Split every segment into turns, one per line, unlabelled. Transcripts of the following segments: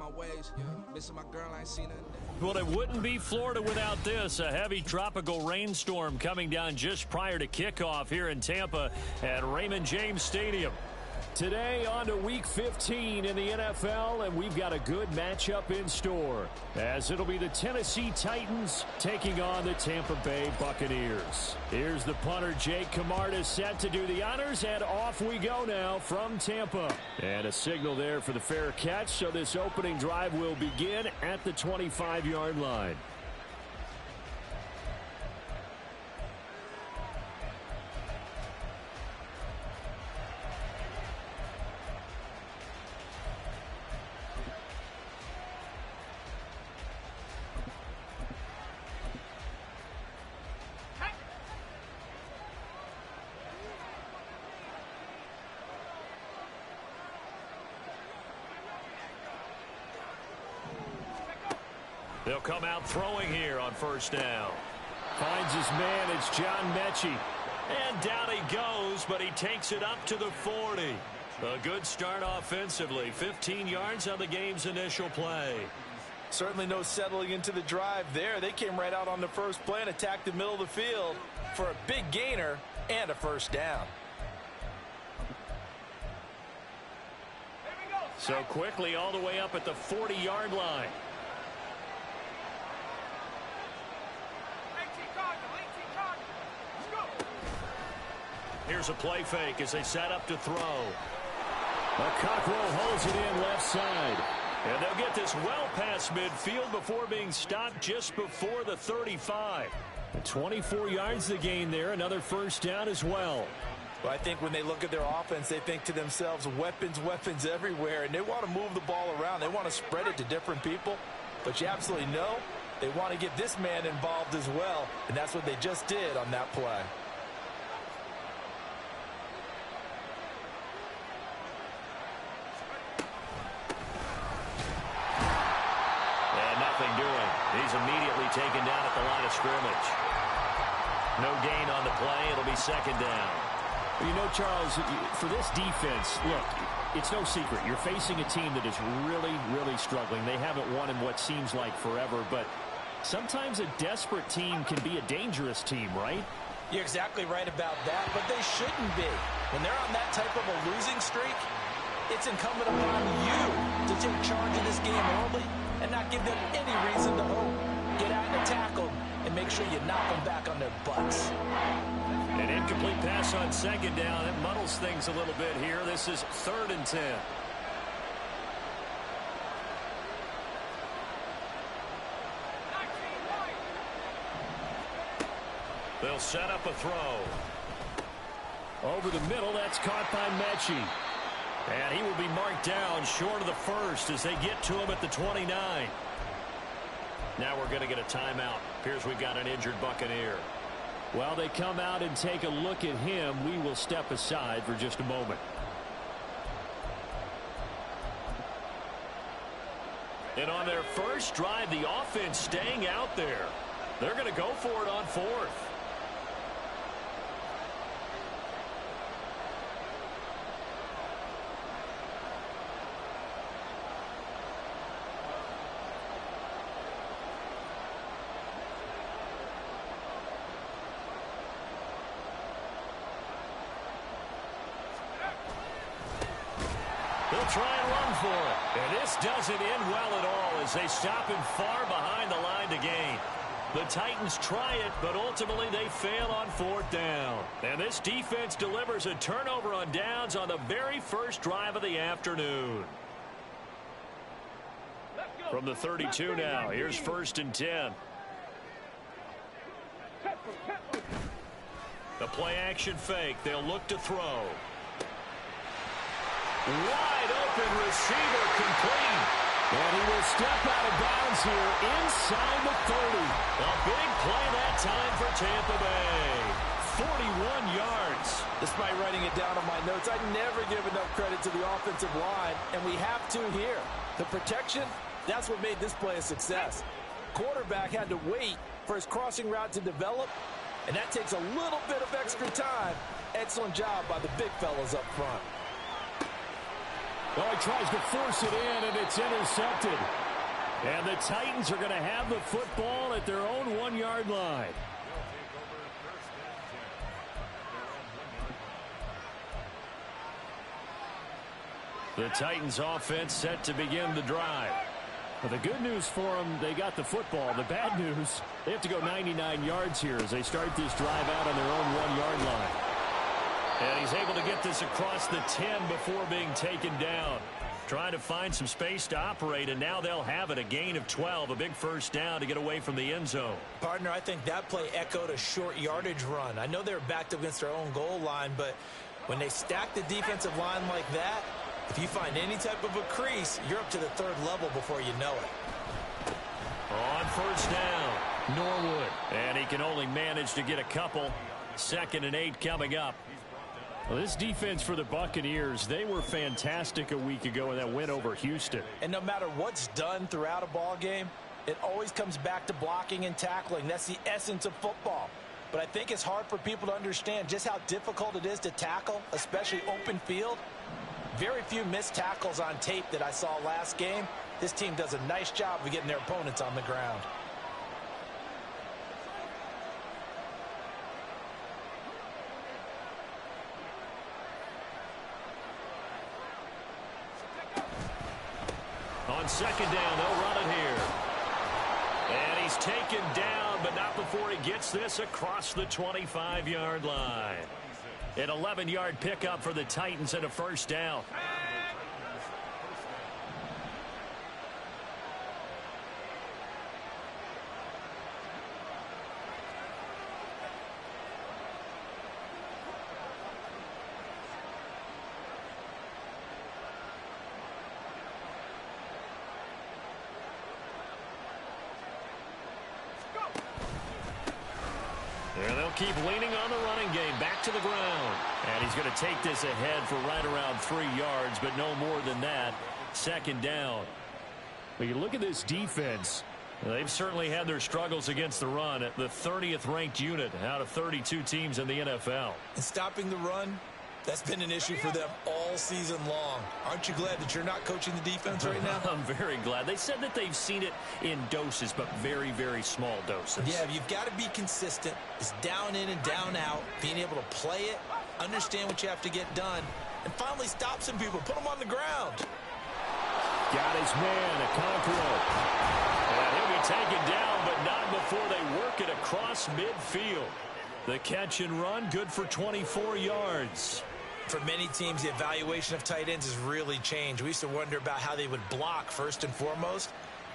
my ways. Missing my girl, I ain't seen her in days.
Well, it wouldn't be Florida without this. A heavy tropical rainstorm coming down just prior to kickoff here in Tampa at Raymond James Stadium. Today on to Week 15 in the NFL, and we've got a good matchup in store, as it'll be the Tennessee Titans taking on the Tampa Bay Buccaneers. Here's the punter, Jake Camarda, set to do the honors, and off we go now from Tampa. And a signal there for the fair catch, so this opening drive will begin at the 25-yard line. They'll come out throwing here on first down. Finds his man. It's John Mechie. And down he goes, but he takes it up to the 40. A good start offensively. 15 yards on the game's initial play.
Certainly no settling into the drive there. They came right out on the first play and attacked the middle of the field for a big gainer and a first down.
So quickly all the way up at the 40-yard line. Here's a play fake as they set up to throw. A Cockrell holds it in left side. And they'll get this well past midfield before being stopped just before the 35. 24 yards to gain there. Another first down as well.
Well, I think when they look at their offense, they think to themselves, weapons, weapons everywhere. And they want to move the ball around. They want to spread it to different people. But you absolutely know they want to get this man involved as well. And that's what they just did on that play.
He's immediately taken down at the line of scrimmage. No gain on the play. It'll be second down.
You know, Charles, for this defense, look, it's no secret. You're facing a team that is really, really struggling. They haven't won in what seems like forever, but sometimes a desperate team can be a dangerous team, right?
You're exactly right about that, but they shouldn't be. When they're on that type of a losing streak, it's incumbent upon you to take charge of this game early and not give them any reason to hope. Get out and tackle and make sure you knock them back on their butts.
An incomplete pass on second down. It muddles things a little bit here. This is 3rd and 10. They'll set up a throw.
Over the middle, that's caught by Mechie.
And he will be marked down short of the first as they get to him at the 29. Now we're going to get a timeout. Appears we've got an injured Buccaneer.
While they come out and take a look at him, we will step aside for just a moment.
And on their first drive, the offense staying out there. They're going to go for it on 4th. They'll try and run for it. And this doesn't end well at all as they stop him far behind the line to gain. The Titans try it, but ultimately they fail on 4th down. And this defense delivers a turnover on downs on the very first drive of the afternoon. From the 32 now, here's 1st and 10. The play action fake. They'll look to throw. Wide open receiver complete.
And he will step out of bounds here inside the 30.
A big play that time for Tampa Bay. 41 yards.
Despite writing it down on my notes, I never give enough credit to the offensive line, and we have to here. The protection, that's what made this play a success. Quarterback had to wait for his crossing route to develop, and that takes a little bit of extra time. Excellent job by the big fellas up front.
Oh, he tries to force it in, and it's intercepted. And the Titans are going to have the football at their own 1-yard line. The Titans offense set to begin the drive. Well, the good news for them, they got the football. The bad news, they have to go 99 yards here as they start this drive out on their own 1-yard line. And he's able to get this across the 10 before being taken down. Trying to find some space to operate, and now they'll have it. A gain of 12, a big first down to get away from the end zone.
Partner, I think that play echoed a short yardage run. I know they were backed up against their own goal line, but when they stack the defensive line like that, if you find any type of a crease, you're up to the third level before you know it.
On first down, Norwood. And he can only manage to get a couple. 2nd and 8 coming up. Well, this defense for the Buccaneers, they were fantastic a week ago in that win over Houston.
And no matter what's done throughout a ball game, it always comes back to blocking and tackling. That's the essence of football. But I think it's hard for people to understand just how difficult it is to tackle, especially open field. Very few missed tackles on tape that I saw last game. This team does a nice job of getting their opponents on the ground.
On 2nd down, they'll run it here. And he's taken down, but not before he gets this across the 25-yard line. An 11-yard pickup for the Titans and a first down. There they'll keep leaning on the running game. Back to the ground. And he's going to take this ahead for right around 3 yards, but no more than that. 2nd down. But you look at this defense. They've certainly had their struggles against the run at the 30th ranked unit out of 32 teams in the NFL.
And stopping the run, that's been an issue for them all season long. Aren't you glad that you're not coaching the defense right now?
I'm very glad. They said that they've seen it in doses, but very, very small doses.
Yeah, you've got to be consistent. It's down in and down out, being able to play it, understand what you have to get done, and finally stop some people, put them on the ground.
Got his man, Okonkwo. And he'll be taken down, but not before they work it across midfield. The catch and run, good for 24 yards.
For many teams, the evaluation of tight ends has really changed. We used to wonder about how they would block first and foremost.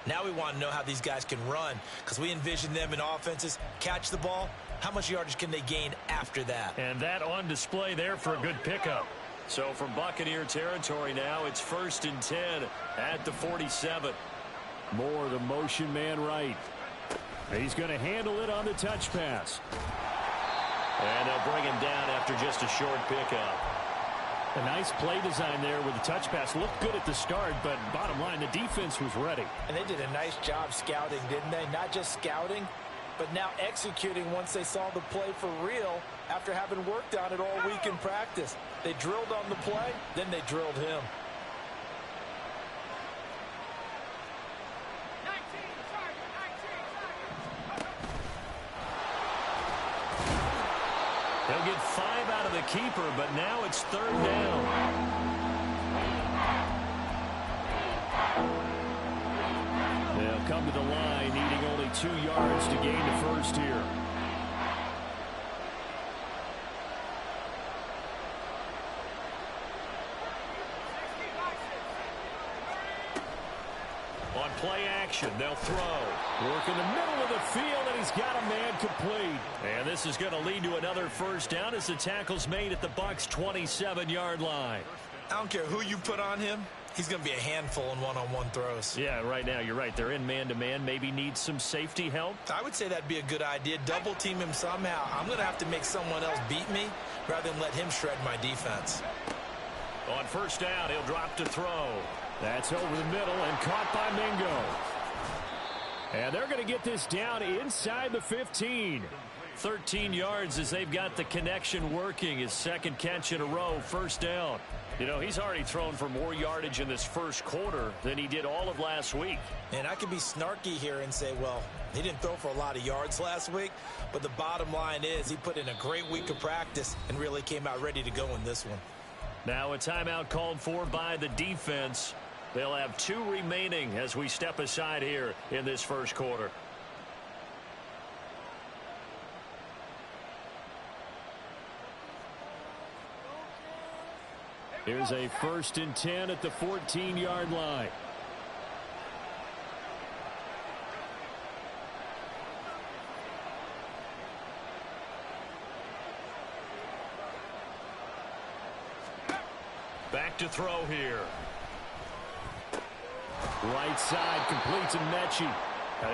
Now we want to know how these guys can run, because we envision them in offenses catch the ball. How much yardage can they gain after that?
And that on display there for a good pickup. So from Buccaneer territory now, it's 1st and 10 at the 47. Moore, the motion man right. He's going to handle it on the touch pass. And they'll bring him down after just a short pickup. A nice play design there with the touch pass. Looked good at the start, but bottom line, the defense was ready.
And they did a nice job scouting, didn't they? Not just scouting, but now executing once they saw the play for real after having worked on it all week in practice. They drilled on the play, then they drilled him.
They'll get 5 out of the keeper, but now it's 3rd down. They'll come to the line, needing only 2 yards to gain the first here. On play action, they'll throw. Work in the middle of the field, and he's got a man complete. And this is going to lead to another first down as the tackle's made at the Bucs' 27-yard line.
I don't care who you put on him. He's going to be a handful in one-on-one throws.
Yeah, right now, you're right. They're in man-to-man. Maybe needs some safety help.
I would say that'd be a good idea. Double team him somehow. I'm going to have to make someone else beat me rather than let him shred my defense.
On first down, he'll drop to throw. That's over the middle and caught by Mingo. And they're going to get this down inside the 15. 13 yards as they've got the connection working. His second catch in a row, first down. You know, he's already thrown for more yardage in this first quarter than he did all of last week.
And I could be snarky here and say, well, he didn't throw for a lot of yards last week, but the bottom line is he put in a great week of practice and really came out ready to go in this one.
Now a timeout called for by the defense. They'll have 2 remaining as we step aside here in this first quarter. Here's a 1st and 10 at the 14-yard line. Back to throw here. Right side completes to Mechie.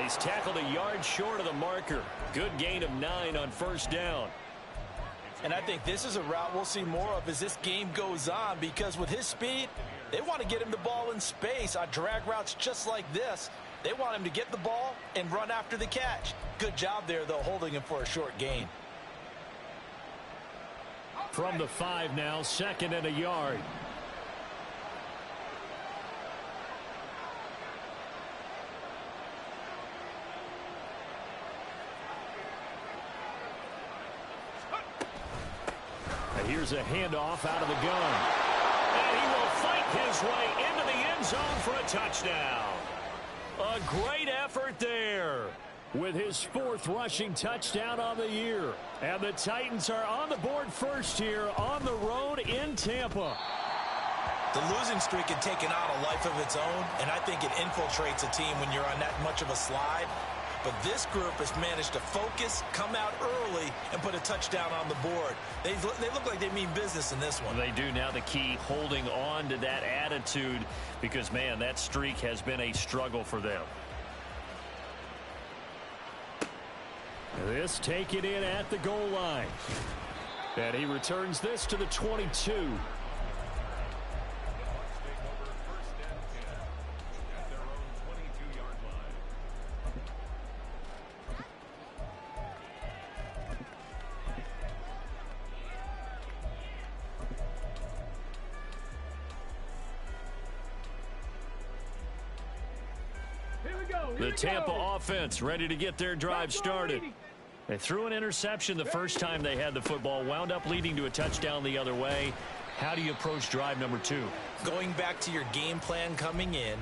He's tackled a yard short of the marker. Good gain of 9 on first down.
And I think this is a route we'll see more of as this game goes on, because with his speed, they want to get him the ball in space on drag routes just like this. They want him to get the ball and run after the catch. Good job there, though, holding him for a short gain.
From the 5 now, 2nd and a yard. Here's a handoff out of the gun. And he will fight his way into the end zone for a touchdown. A great effort there with his 4th rushing touchdown on the year. And the Titans are on the board first here on the road in Tampa.
The losing streak had taken on a life of its own, and I think it infiltrates a team when you're on that much of a slide. But this group has managed to focus, come out early, and put a touchdown on the board. They look like they mean business in this one.
They do. Now the key, holding on to that attitude, because, man, that streak has been a struggle for them. This taken in at the goal line. And he returns this to the 22. The Tampa offense ready to get their drive started. They threw an interception the first time they had the football, wound up leading to a touchdown the other way. How do you approach drive number 2?
Going back to your game plan coming in,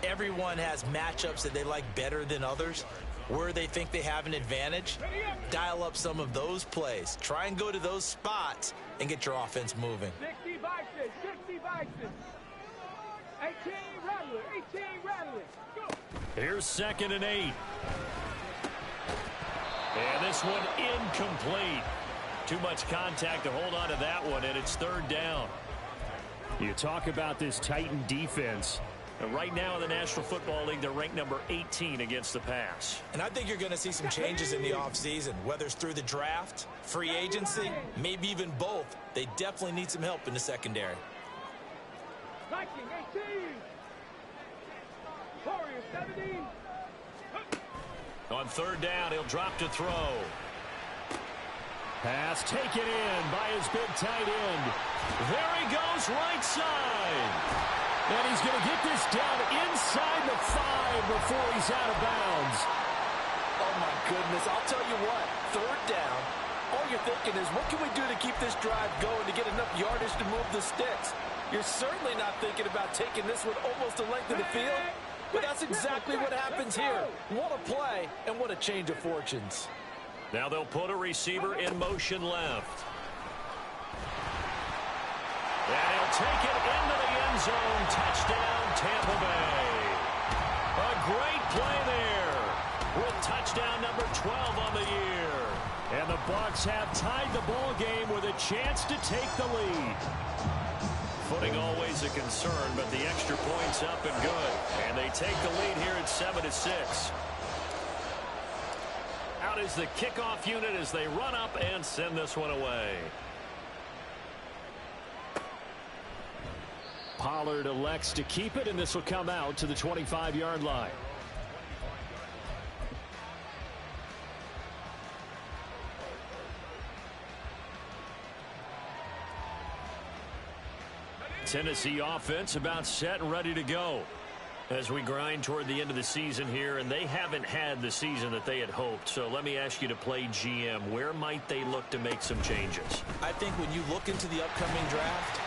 everyone has matchups that they like better than others. Where they think they have an advantage, dial up some of those plays. Try and go to those spots and get your offense moving.
60 Bison, 60 Bison. 18 Rattler, 18 Rattler. Go.
Here's 2nd and 8. And this one incomplete. Too much contact to hold on to that one, and it's 3rd down. You talk about this Titan defense. And right now in the National Football League, they're ranked number 18 against the pass.
And I think you're going to see some changes in the offseason, whether it's through the draft, free agency, maybe even both. They definitely need some help in the secondary.
Viking 18. Warriors 17.
On 3rd down, he'll drop to throw. Pass taken in by his big tight end. There he goes, right side. And he's going to get this down inside the 5 before he's out of bounds.
Oh, my goodness. I'll tell you what, 3rd down, all you're thinking is, what can we do to keep this drive going to get enough yardage to move the sticks? You're certainly not thinking about taking this one almost the length of the field, but that's exactly what happens here. What a play and what a change of fortunes.
Now they'll put a receiver in motion left. And he'll take it into the end zone. Touchdown, Tampa Bay. A great play there with touchdown number 12 on the year. And the Bucs have tied the ball game with a chance to take the lead. Footing always a concern, but the extra point's up and good. And they take the lead here at 7-6. Out is the kickoff unit as they run up and send this one away. Pollard elects to keep it, and this will come out to the 25-yard line. Tennessee offense about set and ready to go as we grind toward the end of the season here, and they haven't had the season that they had hoped. So let me ask you to play GM. Where might they look to make some changes?
I think when you look into the upcoming draft,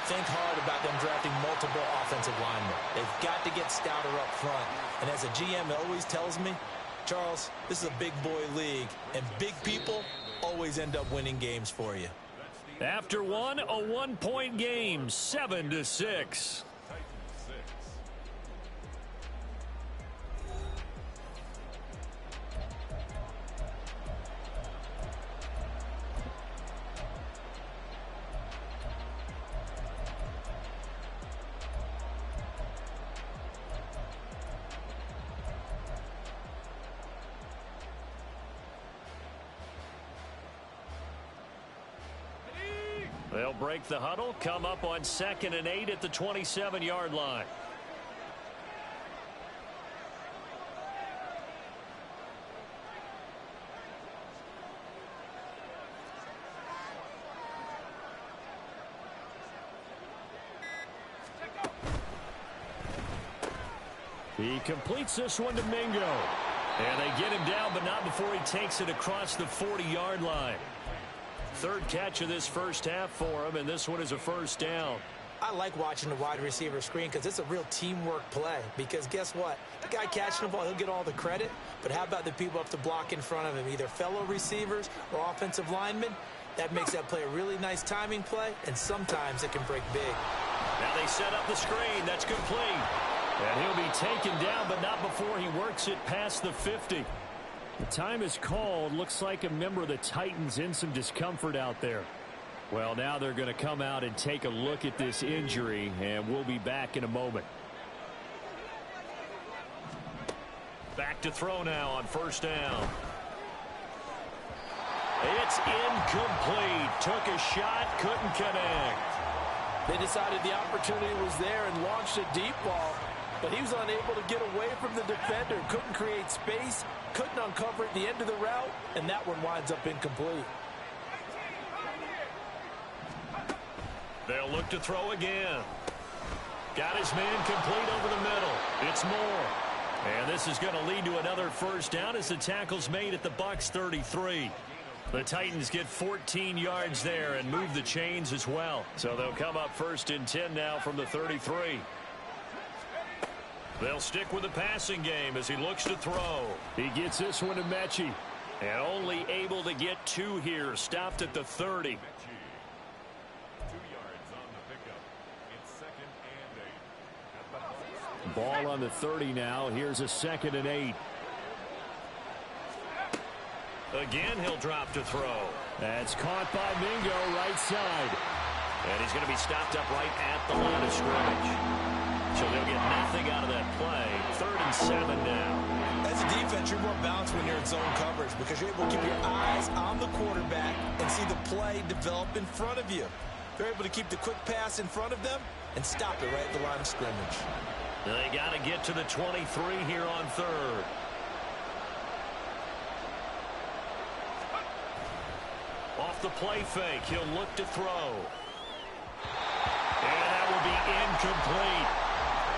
think hard about them drafting multiple offensive linemen. They've got to get stouter up front. And as a GM always tells me, Charles, this is a big boy league, and big people always end up winning games for you.
After one, a one-point game, 7-6. They'll break the huddle, come up on 2nd and 8 at the 27-yard line. He completes this one to Mingo. And they get him down, but not before he takes it across the 40-yard line. Third catch of this first half for him, and this one is a first down.
I like watching the wide receiver screen because it's a real teamwork play. Because guess what? The guy catching the ball, he'll get all the credit. But how about the people up to block in front of him, either fellow receivers or offensive linemen? That makes that play a really nice timing play, and sometimes it can break big.
Now they set up the screen. That's complete. And he'll be taken down, but not before he works it past the 50. The time is called. Looks like a member of the Titans in some discomfort out there. Well, now they're going to come out and take a look at this injury, and we'll be back in a moment. Back to throw now on first down. It's incomplete. Took a shot, couldn't connect.
They decided the opportunity was there and launched a deep ball, but he was unable to get away from the defender. Couldn't create space, couldn't uncover at the end of the route, and that one winds up incomplete.
They'll look to throw again. Got his man complete over the middle. It's Moore. And this is going to lead to another first down as the tackle's made at the Bucs 33. The Titans get 14 yards there and move the chains as well. So they'll come up 1st and 10 now from the 33. They'll stick with the passing game as he looks to throw. He gets this one to Mechie. And only able to get 2 here. Stopped at the 30. Ball on the 30 now. Here's a 2nd and 8. Again, he'll drop to throw. That's caught by Mingo, right side. And he's going to be stopped up right at the line of scrimmage. So they'll get nothing out of that play. 3rd and 7 now.
As a defense, you're more balanced when you're in zone coverage because you're able to keep your eyes on the quarterback and see the play develop in front of you. They're able to keep the quick pass in front of them and stop it right at the line of scrimmage.
They got to get to the 23 here on 3rd. Off the play fake, he'll look to throw. And that will be incomplete.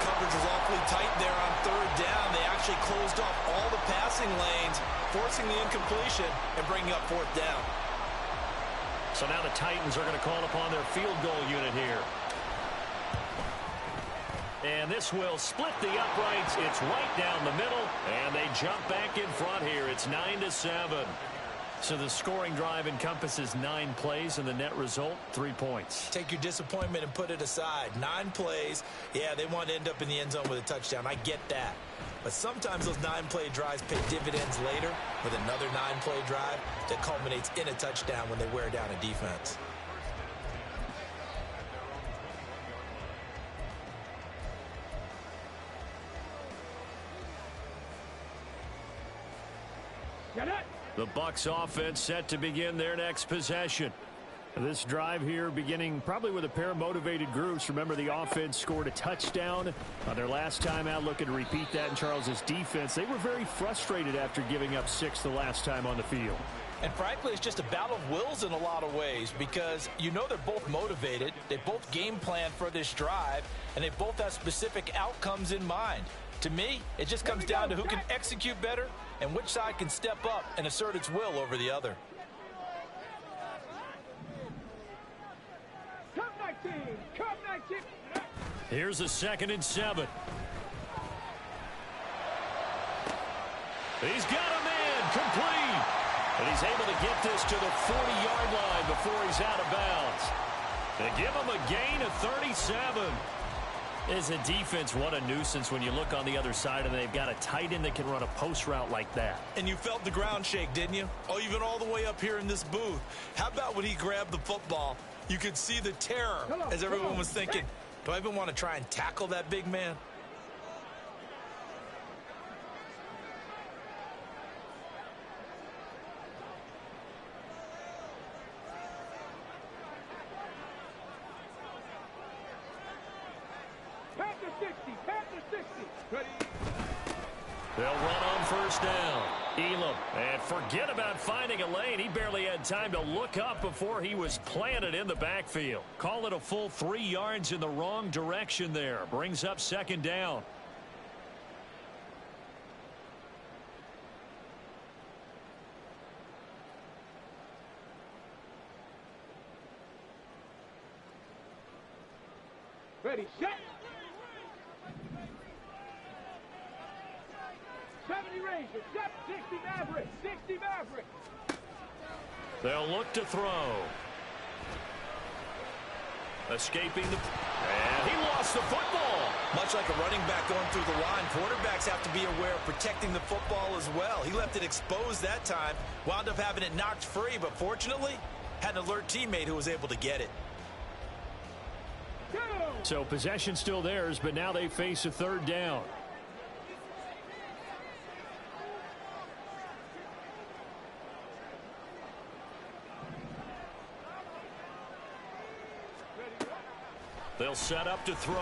Coverage was awfully tight there on 3rd down. They actually closed off all the passing lanes, forcing the incompletion and bringing up 4th down.
So now the Titans are going to call upon their field goal unit here. And this will split the uprights. It's right down the middle, and they jump back in front here. It's 9-7. So the scoring drive encompasses 9 plays, and the net result, 3 points.
Take your disappointment and put it aside. 9 plays. Yeah, they want to end up in the end zone with a touchdown. I get that. But sometimes those 9-play drives pay dividends later with another 9-play drive that culminates in a touchdown when they wear down a defense.
The Bucs offense set to begin their next possession. This drive here beginning probably with a pair of motivated groups. Remember, the offense scored a touchdown on their last time out. Looking to repeat that in Charles's defense. They were very frustrated after giving up 6 the last time on the field.
And frankly, it's just a battle of wills in a lot of ways because you know they're both motivated. They both game plan for this drive, and they both have specific outcomes in mind. To me, it just comes down to who can execute better and which side can step up and assert its will over the other.
Come 19. Come 19.
Here's a 2nd and 7. He's got a man complete. And he's able to get this to the 40-yard line before he's out of bounds. They give him a gain of 37. As a defense, what a nuisance when you look on the other side and they've got a tight end that can run a post route like that.
And you felt the ground shake, didn't you? Oh, even all the way up here in this booth. How about when he grabbed the football? You could see the terror as everyone was thinking, do I even want to try and tackle that big man?
Panther 60. Panther 60. Ready.
They'll run on 1st down. Elam, and forget about finding a lane. He barely had time to look up before he was planted in the backfield. Call it a full 3 yards in the wrong direction there. Brings up 2nd down.
Ready, set. 70 Rangers, 60 Mavericks, 60 Mavericks.
They'll look to throw. Escaping the... And he lost the football.
Much like a running back going through the line, quarterbacks have to be aware of protecting the football as well. He left it exposed that time, wound up having it knocked free, but fortunately, had an alert teammate who was able to get it.
So possession still theirs, but now they face a 3rd down. They'll set up to throw.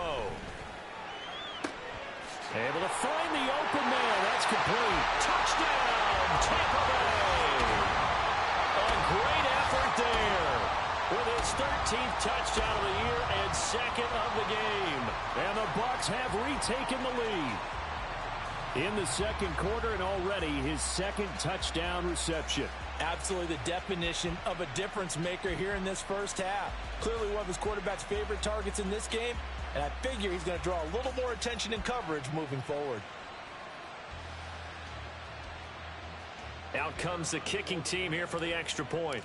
Able to find the open man. That's complete. Touchdown, Tampa Bay. A great effort there. With his 13th touchdown of the year and 2nd of the game. And the Bucs have retaken the lead. In the 2nd quarter, and already his 2nd touchdown reception.
Absolutely the definition of a difference maker here in this 1st half. Clearly one of his quarterback's favorite targets in this game, and I figure he's going to draw a little more attention and coverage moving forward.
Out comes the kicking team here for the extra point.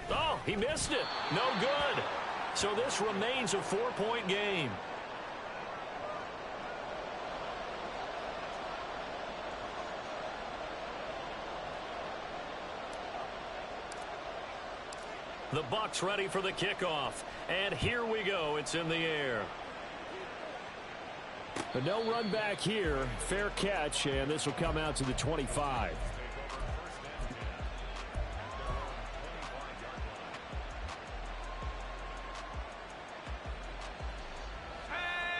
Oh, he missed it. No good. So this remains a 4-point game. The Bucs ready for the kickoff. And here we go. It's in the air. But no run back here. Fair catch, and this will come out to the 25.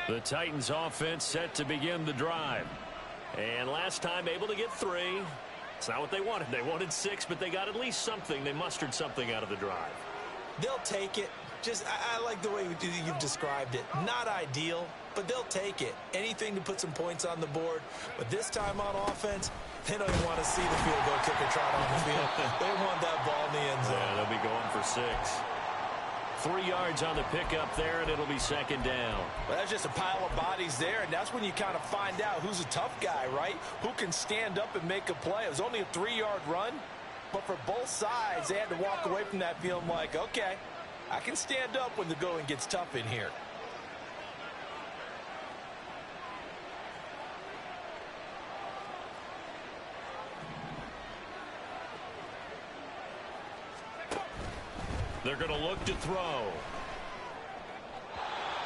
The Titans offense set to begin the drive. And last time able to get 3. It's not what they wanted. They wanted 6, but they got at least something. They mustered something out of the drive.
They'll take it. I like the way you've described it. Not ideal, but they'll take it. Anything to put some points on the board. But this time on offense, they don't even want to see the field goal kicker trot on the field. They want that ball in the end zone.
Yeah, they'll be going for 6. 3 yards on the pickup there, and it'll be 2nd down.
Well, that's just a pile of bodies there, and that's when you kind of find out who's a tough guy, right? Who can stand up and make a play. It was only a 3-yard run, but for both sides, they had to walk away from that feeling like, okay, I can stand up when the going gets tough in here.
They're going to look to throw.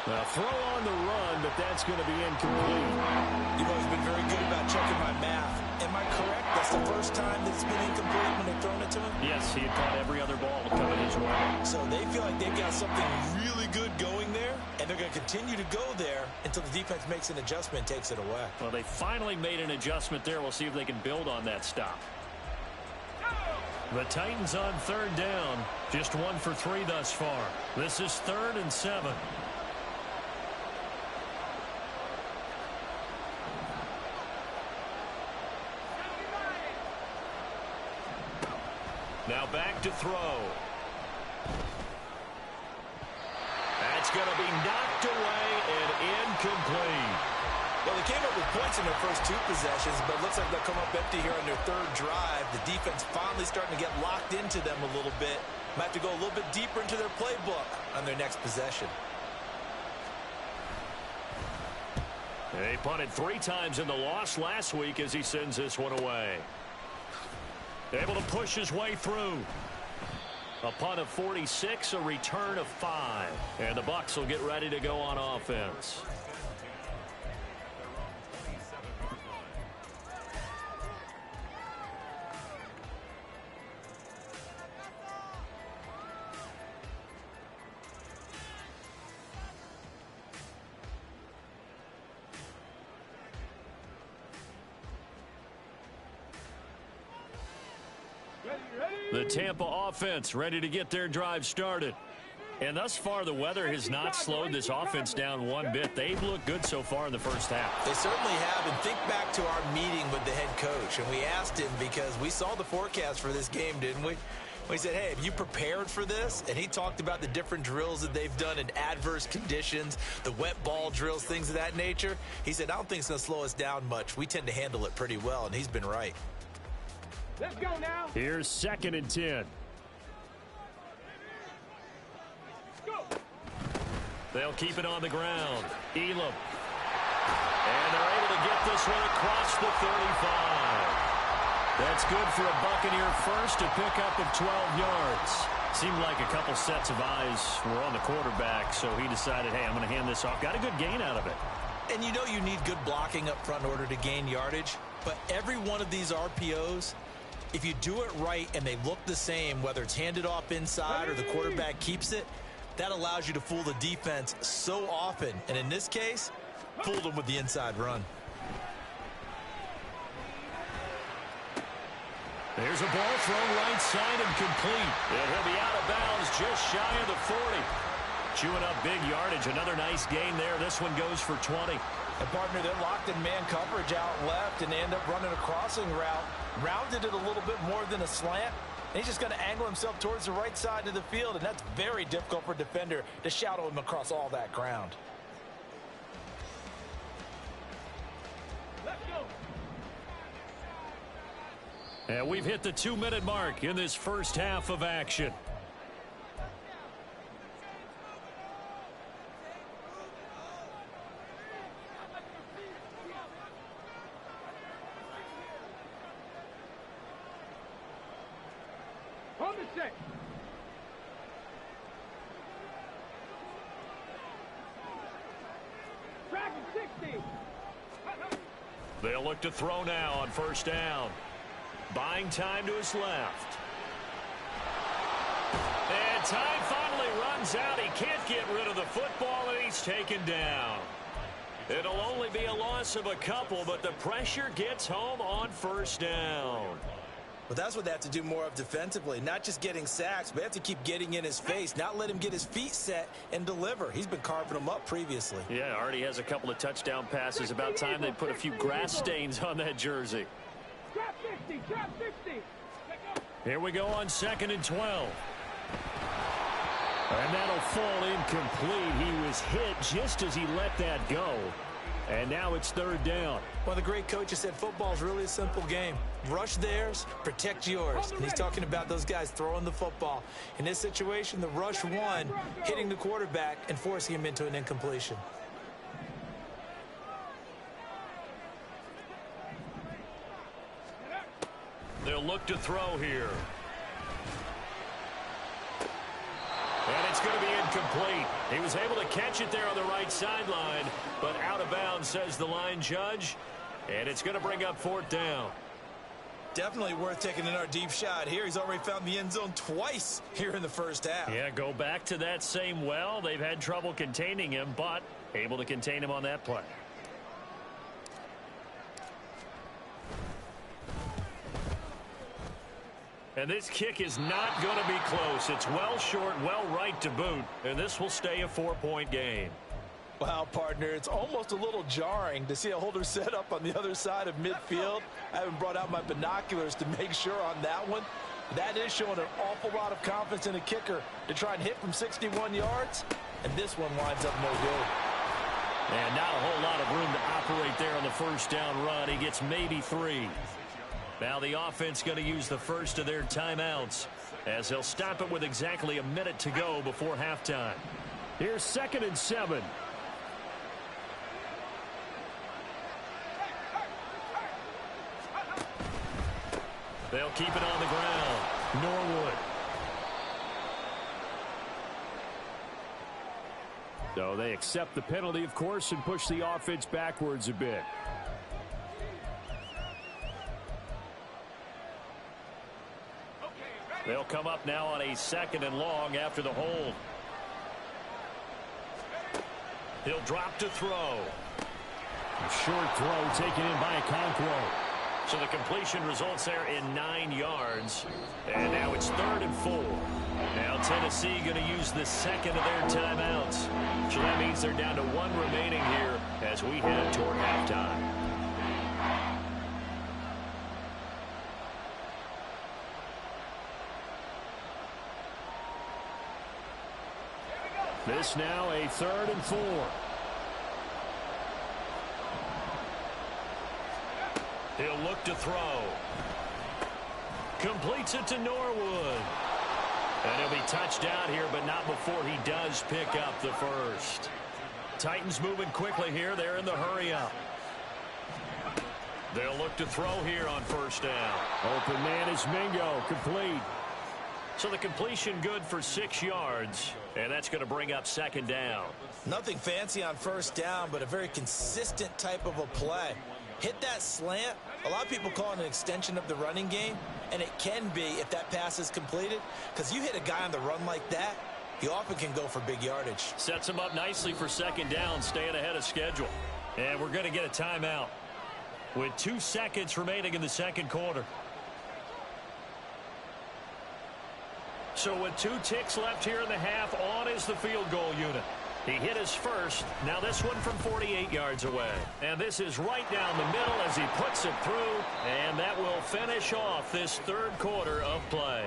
Now, throw on the run, but that's going to be incomplete.
You've always been very good about checking my math. Am I correct? That's the first time that's been incomplete when they've thrown it to him?
Yes, he had caught every other ball coming his way.
So they feel like they've got something really good going there, and And they're going to continue to go there until the defense makes an adjustment and takes it away.
Well, they finally made an adjustment there. We'll see if they can build on that stop. The Titans on third down. Just 1 for 3 thus far. This is 3rd and 7. Now back to throw. That's going to be knocked away and incomplete.
Well, they came up with points in their first 2 possessions, but it looks like they'll come up empty here on their 3rd drive. The defense finally starting to get locked into them a little bit. Might have to go a little bit deeper into their playbook on their next possession.
They punted 3 times in the loss last week as he sends this one away. Able to push his way through. A punt of 46, a return of 5. And the Bucs will get ready to go on offense. The Tampa offense ready to get their drive started. And thus far, the weather has not slowed this offense down one bit. They've looked good so far in the first half.
They certainly have. And think back to our meeting with the head coach. And we asked him because we saw the forecast for this game, didn't we? We said, hey, have you prepared for this? And he talked about the different drills that they've done in adverse conditions, the wet ball drills, things of that nature. He said, I don't think it's going to slow us down much. We tend to handle it pretty well, and he's been right.
Let's go now.
Here's 2nd and 10.
Go.
They'll keep it on the ground. Elam. And they're able to get this one across the 35. That's good for a Buccaneer first, a pickup of 12 yards. Seemed like a couple sets of eyes were on the quarterback, so he decided, hey, I'm going to hand this off. Got a good gain out of it.
And you know you need good blocking up front in order to gain yardage. But every one of these RPOs, if you do it right and they look the same, whether it's handed off inside or the quarterback keeps it, that allows you to fool the defense so often. And in this case, fooled them with the inside run.
There's a ball thrown right side and complete. And he'll be out of bounds just shy of the 40. Chewing up big yardage. Another nice gain there. This one goes for 20.
And partner, they're locked in man coverage out left, and they end up running a crossing route. Rounded it a little bit more than a slant. And he's just going to angle himself towards the right side of the field, and that's very difficult for a defender to shadow him across all that ground.
Let's go.
And we've hit the 2-minute mark in this first half of action.
Hold the check. Tracking 60.
They'll look to throw now on first down. Buying time to his left. And time finally runs out. He can't get rid of the football, and he's taken down. It'll only be a loss of a couple, but the pressure gets home on first down.
But that's what they have to do more of defensively, not just getting sacks, but they have to keep getting in his face, not let him get his feet set and deliver. He's been carving them up previously.
Yeah, already has a couple of touchdown passes. About time they put a few grass stains on that jersey.
Trap 60. Trap 60.
Here we go on 2nd and 12. And that'll fall incomplete. He was hit just as he let that go. And now it's 3rd down.
Well, the great coach has said football's really a simple game. Rush theirs, protect yours. And he's talking about those guys throwing the football. In this situation, the rush won, hitting the quarterback and forcing him into an incompletion.
They'll look to throw here. And it's going to be incomplete. He was able to catch it there on the right sideline, but out of bounds, says the line judge. And it's going to bring up 4th down.
Definitely worth taking in our deep shot here. He's already found the end zone twice here in the first half.
Yeah, go back to that same well. They've had trouble containing him, but able to contain him on that play. And this kick is not going to be close. It's well short, well right to boot, and this will stay a 4-point game.
Wow, partner, it's almost a little jarring to see a holder set up on the other side of midfield. I haven't brought out my binoculars to make sure on that one. That is showing an awful lot of confidence in a kicker to try and hit from 61 yards, and this one winds up no good.
And not a whole lot of room to operate there on the first down run. He gets maybe 3. Now the offense going to use the first of their timeouts as they'll stop it with exactly a minute to go before halftime. Here's 2nd and 7. They'll keep it on the ground. Norwood. So they accept the penalty, of course, and push the offense backwards a bit. They'll come up now on a 2nd and long after the hold. He'll drop to throw. A short throw taken in by Okonkwo. So the completion results there in 9 yards. And now it's 3rd and 4. Now Tennessee going to use the second of their timeouts. So that means they're down to 1 remaining here as we head toward halftime. This now a 3rd and 4. He'll look to throw. Completes it to Norwood. And he'll be touched down here, but not before he does pick up the first. Titans moving quickly here. They're in the hurry up. They'll look to throw here on first down. Open man is Mingo. Complete. So the completion good for 6 yards, and that's going to bring up 2nd down.
Nothing fancy on first down, but a very consistent type of a play. Hit that slant. A lot of people call it an extension of the running game, and it can be if that pass is completed, because you hit a guy on the run like that, you often can go for big yardage.
Sets him up nicely for 2nd down, staying ahead of schedule. And we're going to get a timeout with 2 seconds remaining in the 2nd quarter. So with 2 ticks left here in the half, on is the field goal unit. He hit his first. Now this one from 48 yards away. And this is right down the middle as he puts it through. And that will finish off this 3rd quarter of play.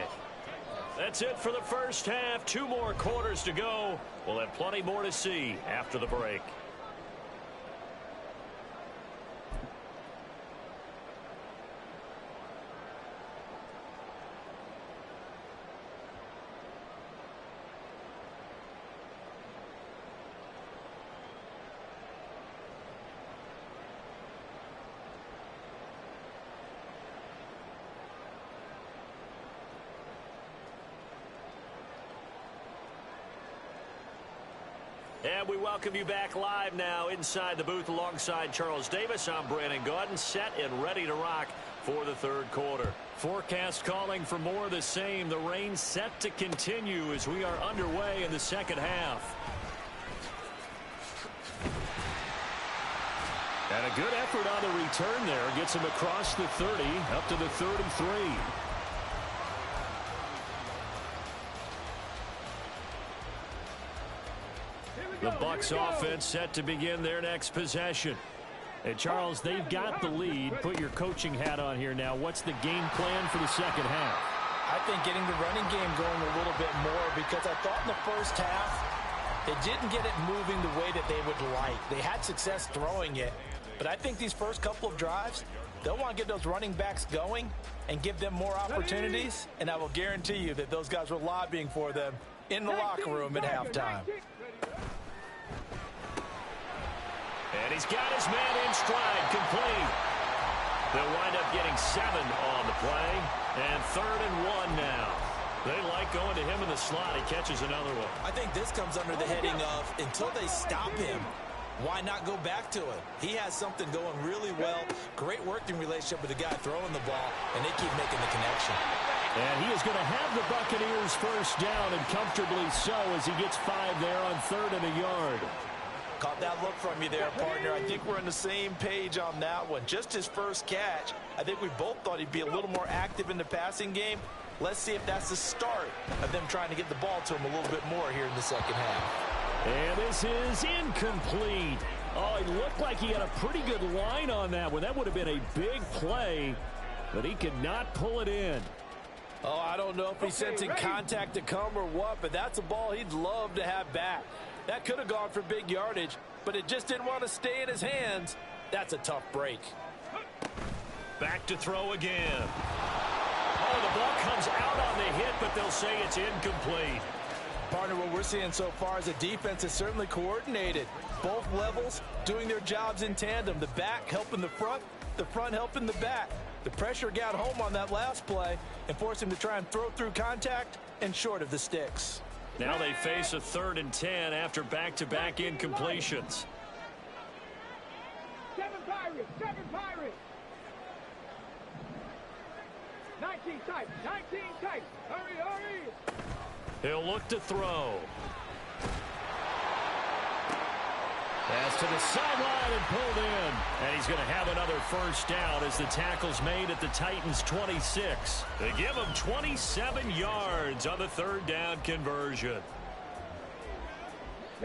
That's it for the first half. 2 more quarters to go. We'll have plenty more to see after the break. And we welcome you back live now inside the booth alongside Charles Davis. I'm Brandon Gaudin, set and ready to rock for the 3rd quarter. Forecast calling for more of the same. The rain set to continue as we are underway in the 2nd half. And a good effort on the return there. Gets him across the 30, up to the 33. The Bucs offense set to begin their next possession. And Charles, they've got the lead. Put your coaching hat on here now. What's the game plan for the 2nd half?
I think getting the running game going a little bit more, because I thought in the first half they didn't get it moving the way that they would like. They had success throwing it, but I think these first couple of drives, they'll want to get those running backs going and give them more opportunities, and I will guarantee you that those guys were lobbying for them in the locker room at halftime.
And he's got his man in stride, complete. They'll wind up getting 7 on the play. And 3rd and 1 now. They like going to him in the slot. He catches another one.
I think this comes under the heading of, until they stop him, why not go back to it? He has something going really well. Great working relationship with the guy throwing the ball, and they keep making the connection.
And he is going to have the Buccaneers first down, and comfortably so, as he gets 5 there on 3rd and a yard.
Caught that look from you there, partner. I think we're on the same page on that one. Just his first catch. I think we both thought he'd be a little more active in the passing game. Let's see if that's the start of them trying to get the ball to him a little bit more here in the second half.
And this is incomplete. Oh, it looked like he had a pretty good line on that one. That would have been a big play, but he could not pull it in.
Oh, I don't know if he's sensing contact to come or what, but that's a ball he'd love to have back. That could have gone for big yardage, but it just didn't want to stay in his hands. That's a tough break.
Back to throw again. Oh, the ball comes out on the hit, but they'll say it's incomplete.
Partner, what we're seeing so far is the defense is certainly coordinated. Both levels doing their jobs in tandem. The back helping the front helping the back. The pressure got home on that last play and forced him to try and throw through contact and short of the sticks.
Now they face a 3rd and 10 after back-to-back incompletions.
7 Pirates, 7 Pirates. 19 tight, 19 tight. Hurry, hurry.
He'll look to throw. Pass to the sideline and pulled in. And he's going to have another first down as the tackle's made at the Titans' 26. They give him 27 yards on the 3rd down conversion.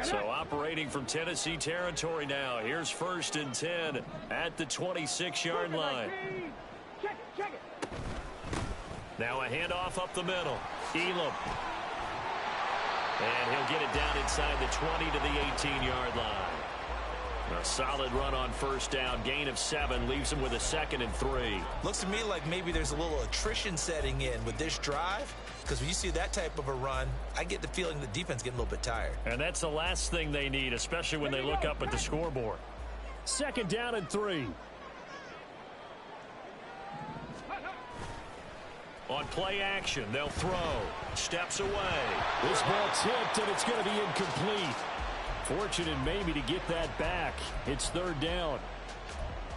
So operating from Tennessee territory now. Here's 1st and 10 at the 26-yard line.
Check it.
Now a handoff up the middle. Elam. And he'll get it down inside the 20 to the 18-yard line. A solid run on first down. Gain of 7 leaves him with a 2nd and 3.
Looks to me like maybe there's a little attrition setting in with this drive, because when you see that type of a run, I get the feeling the defense getting a little bit tired.
And that's the last thing they need, especially when they look up at the scoreboard.
2nd down and 3.
On play action, they'll throw. Steps away.
This ball tipped, and it's going to be incomplete. Fortunate maybe to get that back. It's 3rd down.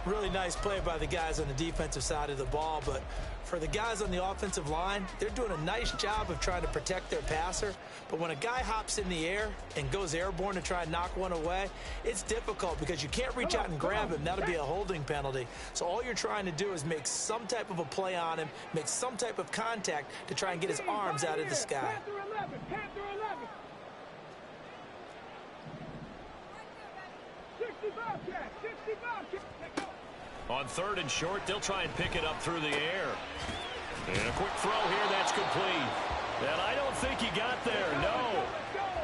Really nice play by the guys on the defensive side of the ball, but for the guys on the offensive line, they're doing a nice job of trying to protect their passer. But when a guy hops in the air and goes airborne to try and knock one away, it's difficult because you can't reach out and grab him. That'll be a holding penalty. So all you're trying to do is make some type of a play on him, make some type of contact to try and get his arms out of the sky.
Panther 11. 60 Bobcat, 60 Bobcat.
On 3rd and short, they'll try and pick it up through the air. And a quick throw here, that's complete. And I don't think he got there, no.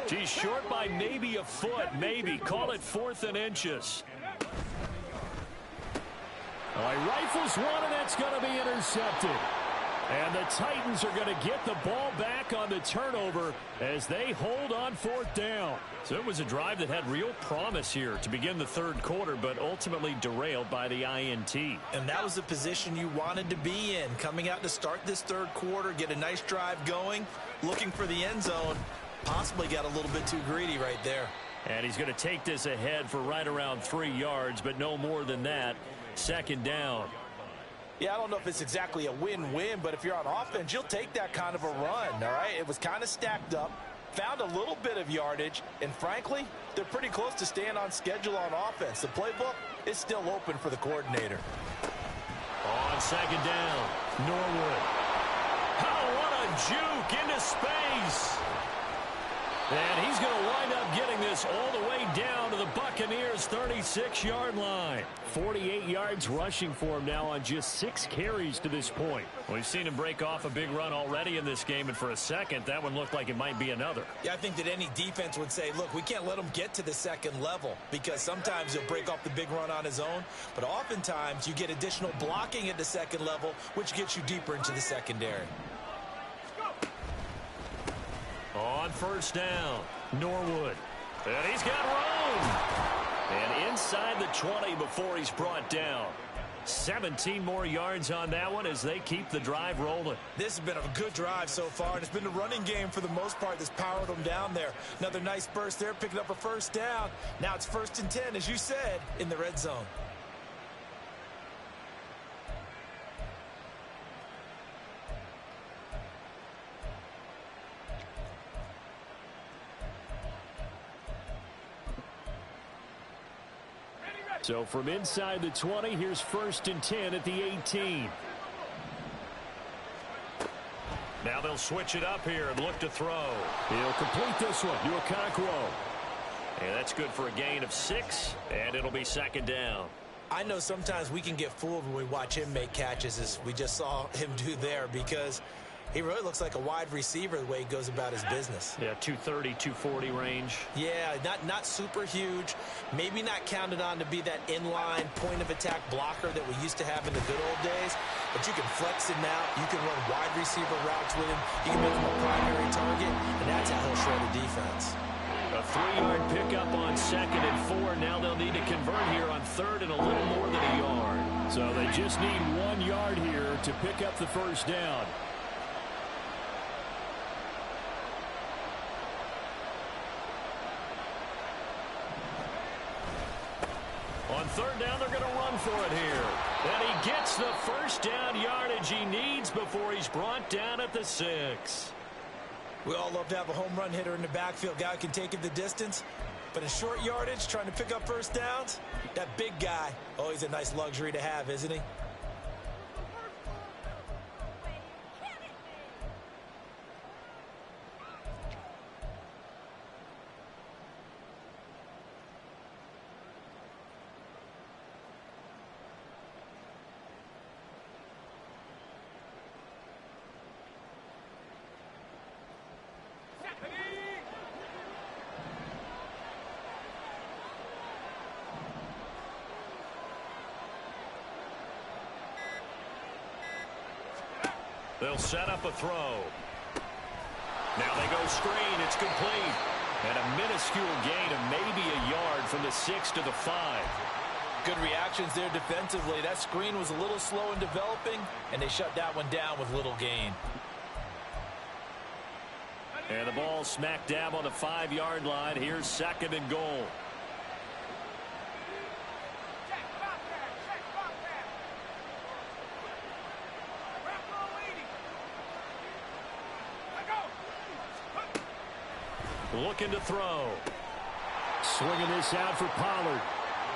He's short by maybe a foot, maybe. Call it 4th and inches.
All right, rifles one, and that's going to be intercepted. And the Titans are going to get the ball back on the turnover as they hold on 4th down.
So it was a drive that had real promise here to begin the 3rd quarter, but ultimately derailed by the INT.
And that was the position you wanted to be in, coming out to start this 3rd quarter, get a nice drive going, looking for the end zone. Possibly got a little bit too greedy right there.
And he's going to take this ahead for right around 3 yards, but no more than that. 2nd down.
Yeah, I don't know if it's exactly a win-win, but if you're on offense, you'll take that kind of a run, all right? It was kind of stacked up, found a little bit of yardage, and frankly, they're pretty close to staying on schedule on offense. The playbook is still open for the coordinator.
On 2nd down, Norwood. Oh, what a juke into space. And he's going to wind up getting this all the way down to the Buccaneers' 36-yard line.
48 yards rushing for him now on just 6 carries to this point.
We've seen him break off a big run already in this game, and for a second, that one looked like it might be another.
Yeah, I think that any defense would say, look, we can't let him get to the 2nd level because sometimes he'll break off the big run on his own, but oftentimes you get additional blocking at the 2nd level, which gets you deeper into the secondary.
On 1st down, Norwood. And he's got room. And inside the 20 before he's brought down. 17 more yards on that one as they keep the drive rolling.
This has been a good drive so far, and it's been the running game for the most part that's powered them down there. Another nice burst there, picking up a first down. Now it's 1st and 10, as you said, in the red zone.
So from inside the 20, here's 1st and 10 at the 18. Now they'll switch it up here and look to throw. He'll complete this one to Okonkwo. And that's good for a gain of 6, and it'll be 2nd down.
I know sometimes we can get fooled when we watch him make catches, as we just saw him do there, because he really looks like a wide receiver the way he goes about his business.
Yeah, 230, 240 range.
Yeah, not super huge. Maybe not counted on to be that inline point-of-attack blocker that we used to have in the good old days. But you can flex him out. You can run wide receiver routes with him. You can make him a primary target, and that's how he'll shred a defense.
A 3-yard pickup on 2nd and 4. Now they'll need to convert here on 3rd and a little more than a yard. So they just need 1 yard here to pick up the first down. On 3rd down, they're going to run for it here. And he gets the first down yardage he needs before he's brought down at the 6.
We all love to have a home run hitter in the backfield. Guy who can take it the distance. But in short yardage, trying to pick up first downs, that big guy, always a nice luxury to have, isn't he?
They'll set up a throw. Now they go screen. It's complete. And a minuscule gain of maybe a yard from the 6 to the 5.
Good reactions there defensively. That screen was a little slow in developing, and they shut that one down with little gain.
And the ball smack dab on the 5-yard line. Here's 2nd and goal. Looking to throw. Swinging this out for Pollard.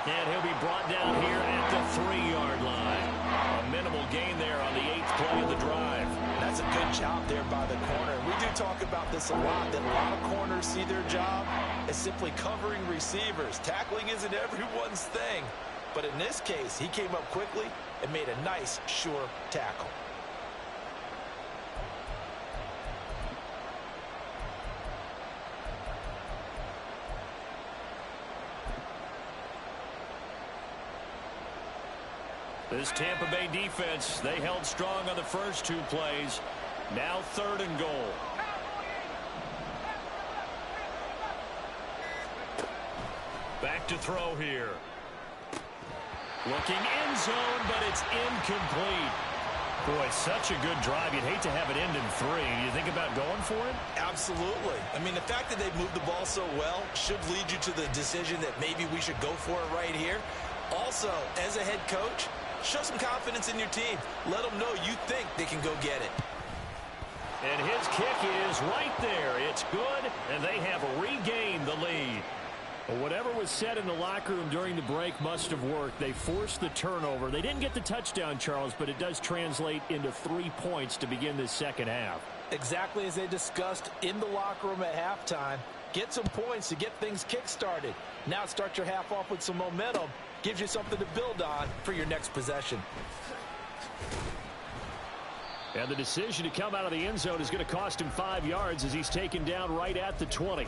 And he'll be brought down here at the 3-yard line. A minimal gain there on the 8th play of the drive.
That's a good job there by the corner. We do talk about this a lot, that a lot of corners see their job as simply covering receivers. Tackling isn't everyone's thing. But in this case, he came up quickly and made a nice, sure tackle.
This Tampa Bay defense, they held strong on the first 2 plays. Now 3rd and goal. Back to throw here. Looking end zone, but it's incomplete. Boy, such a good drive. You'd hate to have it end in 3. You think about going for it?
Absolutely. I mean, the fact that they've moved the ball so well should lead you to the decision that maybe we should go for it right here. Also, as a head coach, show some confidence in your team. Let them know you think they can go get it.
And his kick is right there. It's good, and they have regained the lead. Well, whatever was said in the locker room during the break must have worked. They forced the turnover. They didn't get the touchdown, Charles, but it does translate into 3 points to begin this second half.
Exactly as they discussed in the locker room at halftime. Get some points to get things kick-started. Now start your half off with some momentum. Gives you something to build on for your next possession.
And the decision to come out of the end zone is going to cost him 5 yards as he's taken down right at the 20.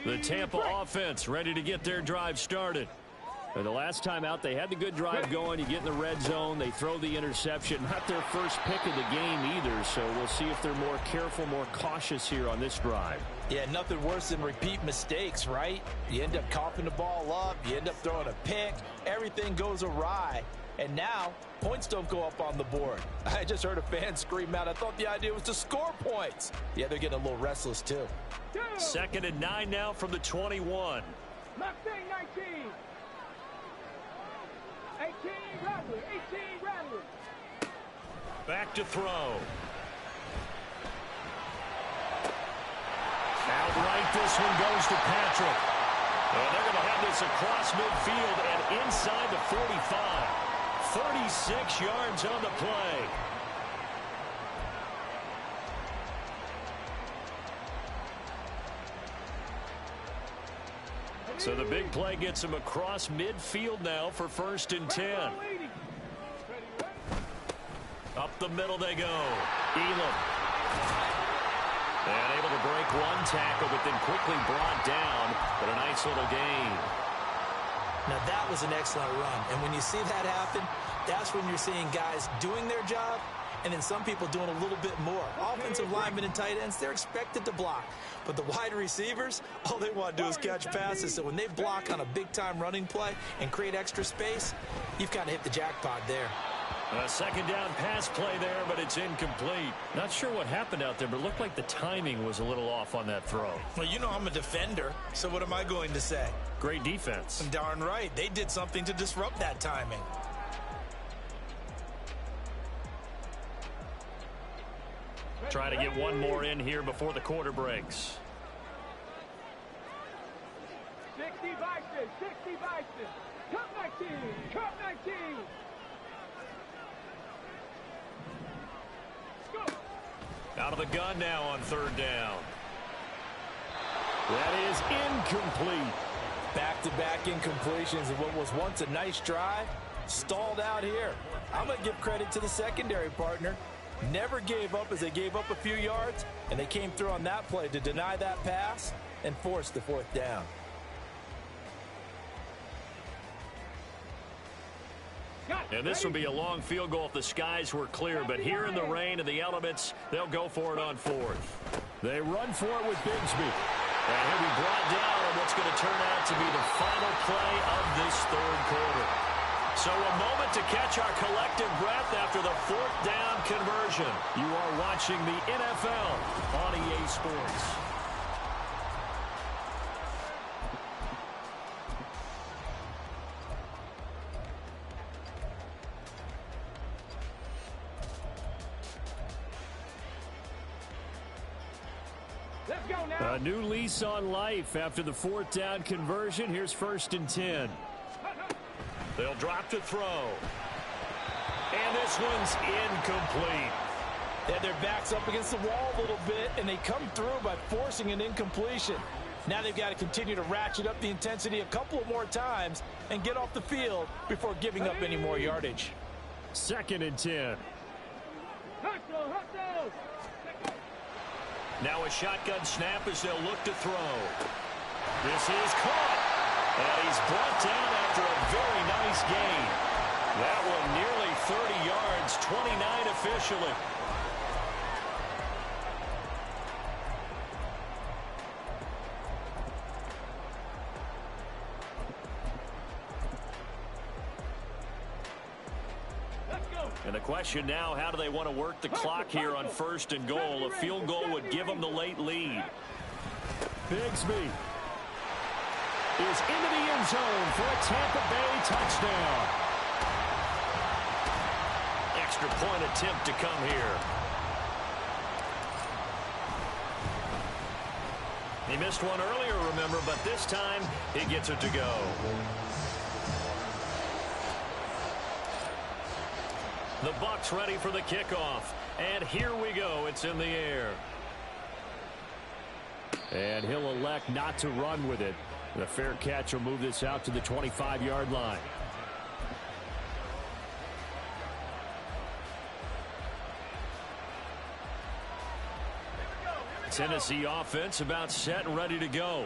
The Tampa offense ready to get their drive started.
The last time out, they had the good drive going. You get in the red zone, they throw the interception. Not their first pick of the game either, so we'll see if they're more careful, more cautious here on this drive.
Yeah, nothing worse than repeat mistakes, right? You end up coughing the ball up, you end up throwing a pick, everything goes awry, and now points don't go up on the board. I just heard a fan scream out, I thought the idea was to score points. Yeah, they're getting a little restless too.
2nd and 9 now from the 21.
Mustang 19. 18 Rattler, 18 Rattler.
Back to throw. Outright, this one goes to Patrick. And they're going to have this across midfield and inside the 45. 36 yards on the play. So the big play gets him across midfield now for 1st and 10. Up the middle they go. Elam. And able to break one tackle, but then quickly brought down. But a nice little gain.
Now that was an excellent run. And when you see that happen, that's when you're seeing guys doing their job and then some people doing a little bit more. Offensive linemen and tight ends, they're expected to block. But the wide receivers, all they want to do is catch passes. So when they block on a big-time running play and create extra space, you've kind of hit the jackpot there.
A 2nd down pass play there, but it's incomplete. Not sure what happened out there, but it looked like the timing was a little off on that throw.
Well, you know I'm a defender, so what am I going to say?
Great defense.
Darn right. They did something to disrupt that timing.
Try to get one more in here before the quarter breaks.
60 Bison, 60 Bison. Cup 19, Cup 19. Go.
Out of the gun now on 3rd down. That is incomplete.
Back-to-back incompletions of what was once a nice drive, stalled out here. I'm going to give credit to the secondary partner. Never gave up as they gave up a few yards, and they came through on that play to deny that pass and force the 4th down.
And this will be a long field goal if the skies were clear, but here in the rain and the elements, they'll go for it on 4th.
They run for it with Bigsby.
And he'll be brought down on what's going to turn out to be the final play of this 3rd quarter. So a moment to catch our collective breath after the 4th down conversion. You are watching the NFL on EA Sports.
Let's go now.
A new lease on life after the 4th down conversion. Here's 1st and 10.
They'll drop to throw. And this one's incomplete.
They had their backs up against the wall a little bit, and they come through by forcing an incompletion. Now they've got to continue to ratchet up the intensity a couple of more times and get off the field before giving up any more yardage.
2nd and 10.
Hustle, hustle.
Now a shotgun snap as they'll look to throw. This is caught. And he's brought down after a very nice gain. That one nearly 30 yards, 29 officially. And the question now, how do they want to work the clock here on 1st and goal? A field goal would give them the late lead.
Bigsby is into the end zone for a Tampa Bay touchdown.
Extra point attempt to come here. He missed one earlier, remember, but this time he gets it to go. The Bucs ready for the kickoff. And here we go. It's in the air.
And he'll elect not to run with it. The fair catch will move this out to the 25-yard line.
Tennessee offense about set and ready to go.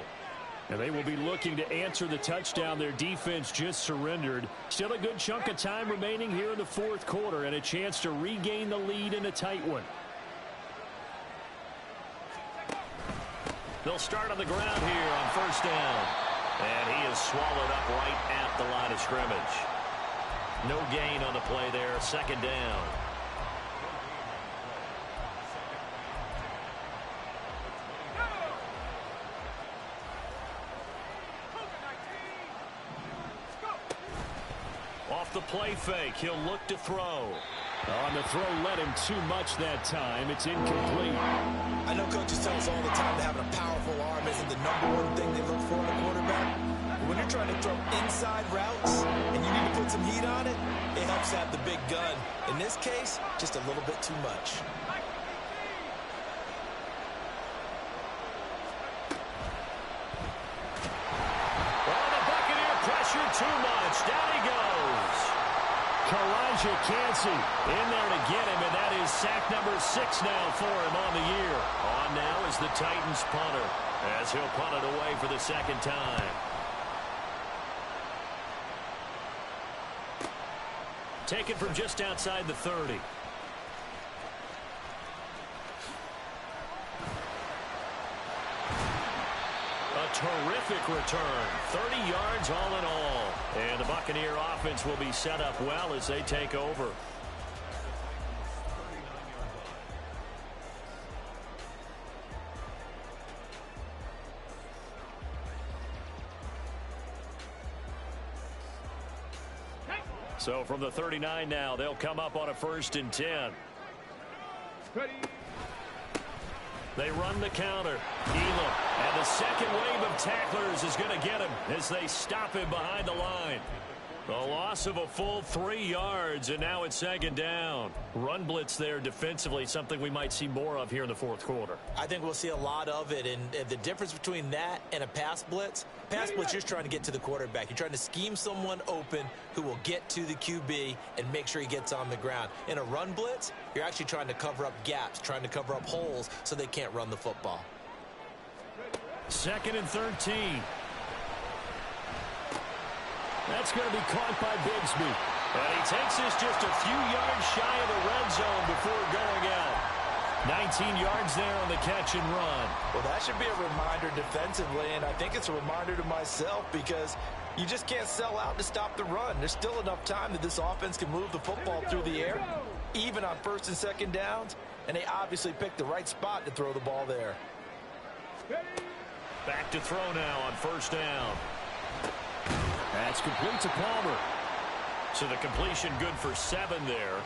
And they will be looking to answer the touchdown their defense just surrendered. Still a good chunk of time remaining here in the fourth quarter and a chance to regain the lead in a tight one. They'll start on the ground here on first down. And he is swallowed up right at the line of scrimmage. No gain on the play there. Second down. Off the play fake, he'll look to throw. On the throw, led him too much that time. It's incomplete.
I know coaches tell us all the time that having a powerful arm isn't the #1 thing they look for in a quarterback. But when you're trying to throw inside routes and you need to put some heat on it, it helps to have the big gun. In this case, just a little bit too much.
Too much. Down he goes. Kalijah in there to get him, and that is sack number 6 now for him on the year. On now is the Titans punter, as he'll punt it away for the second time. Taken from just outside the 30. Terrific return. 30 yards all in all. And the Buccaneer offense will be set up well as they take over. So from the 39 now, they'll come up on a 1st and 10.
Ready.
They run the counter. Elam. And the second wave of tacklers is going to get him as they stop him behind the line. A loss of a full 3 yards, and now it's second down. Run blitz there defensively, something we might see more of here in the fourth quarter.
I think we'll see a lot of it, and the difference between that and a pass blitz, you're just trying to get to the quarterback. You're trying to scheme someone open who will get to the QB and make sure he gets on the ground. In a run blitz, you're actually trying to cover up gaps, trying to cover up holes so they can't run the football.
2nd and 13. That's going to be caught by Bigsby. And he takes this just a few yards shy of the red zone before going out. 19 yards there on the catch and run.
Well, that should be a reminder defensively, and I think it's a reminder to myself because you just can't sell out to stop the run. There's still enough time that this offense can move the football through the air, even on 1st and 2nd downs, and they obviously picked the right spot to throw the ball there.
Back to throw now on 1st down. That's complete to Palmer. So the completion good for 7 there.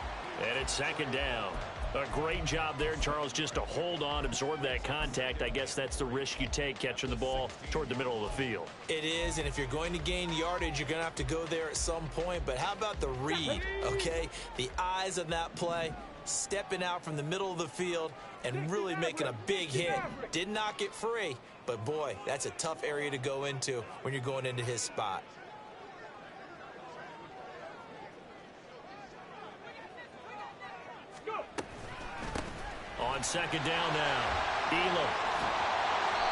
And it's 2nd down. A great job there, Charles, just to hold on, absorb that contact. I guess that's the risk you take catching the ball toward the middle of the field.
It is, and if you're going to gain yardage, you're going to have to go there at some point. But how about the read, okay? The eyes of that play, stepping out from the middle of the field and really making a big hit. Did not get free, but boy, that's a tough area to go into when you're going into his spot.
On 2nd down now, Elam.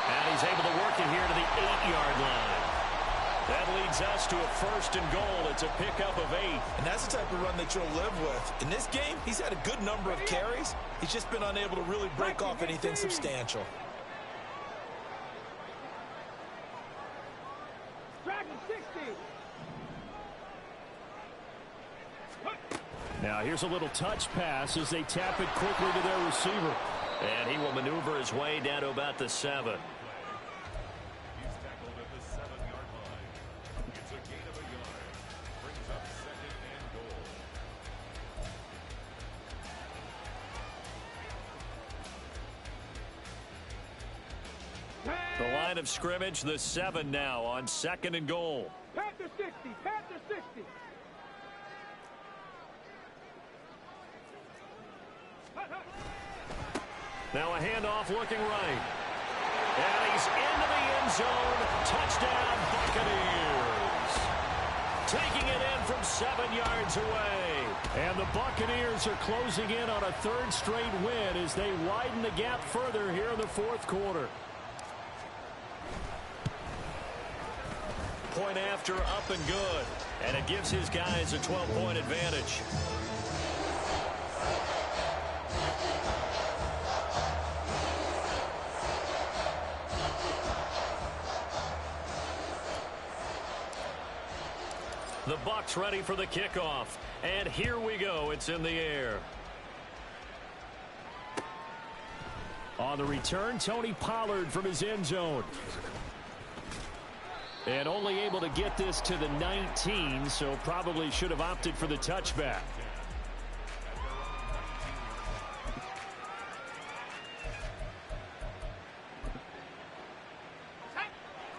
And he's able to work it here to the 8-yard line. That leads us to a 1st and goal. It's a pickup of 8.
And that's the type of run that you'll live with. In this game, he's had a good number of carries. He's just been unable to really break off anything substantial.
Now here's a little touch pass as they tap it quickly to their receiver. And he will maneuver his way down to about the 7.
He's tackled at the 7-yard line. It's a gain of a yard. Brings up 2nd and goal.
The line of scrimmage, the 7 now on 2nd and goal.
Panther 60, Panther 60.
Now a handoff looking right. And he's into the end zone. Touchdown, Buccaneers. Taking it in from 7 yards away. And the Buccaneers are closing in on a 3rd straight win as they widen the gap further here in the fourth quarter. point after, up and good. And it gives his guys a 12-point advantage. The Bucs ready for the kickoff. And here we go. It's in the air. On the return, Tony Pollard from his end zone. And only able to get this to the 19, so probably should have opted for the touchback.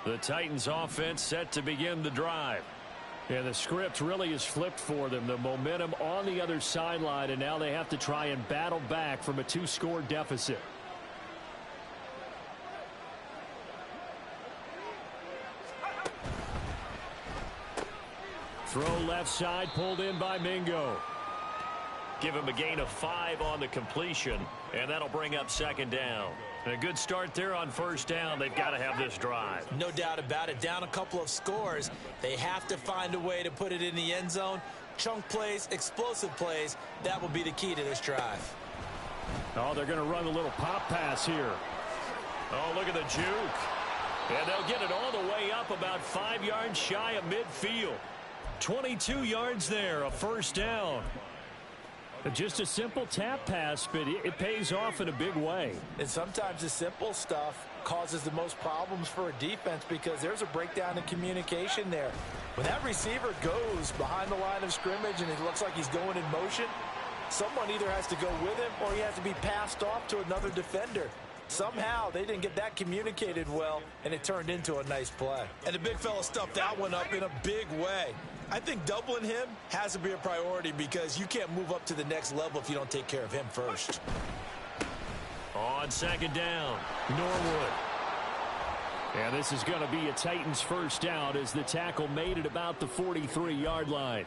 The Titans offense set to begin the drive. And the script really is flipped for them. The momentum on the other sideline, and now they have to try and battle back from a 2-score deficit. Throw left side, pulled in by Mingo. Give him a gain of 5 on the completion, and that'll bring up second down. And a good start there on first down. They've got to have this drive.
No doubt about it. Down a couple of scores. They have to find a way to put it in the end zone. Chunk plays, explosive plays. That will be the key to this drive.
Oh, they're going to run a little pop pass here. Oh, look at the juke. And they'll get it all the way up about 5 yards shy of midfield. 22 yards there, a first down. Just a simple tap pass, but it pays off in a big way.
And sometimes the simple stuff causes the most problems for a defense because there's a breakdown in communication there. When that receiver goes behind the line of scrimmage and it looks like he's going in motion, someone either has to go with him or he has to be passed off to another defender. Somehow they didn't get that communicated well, and it turned into a nice play.
And the big fella stuffed that one up in a big way. I think doubling him has to be a priority because you can't move up to the next level if you don't take care of him first.
On second down, Norwood. And this is going to be a Titans first down as the tackle made it about the 43-yard line.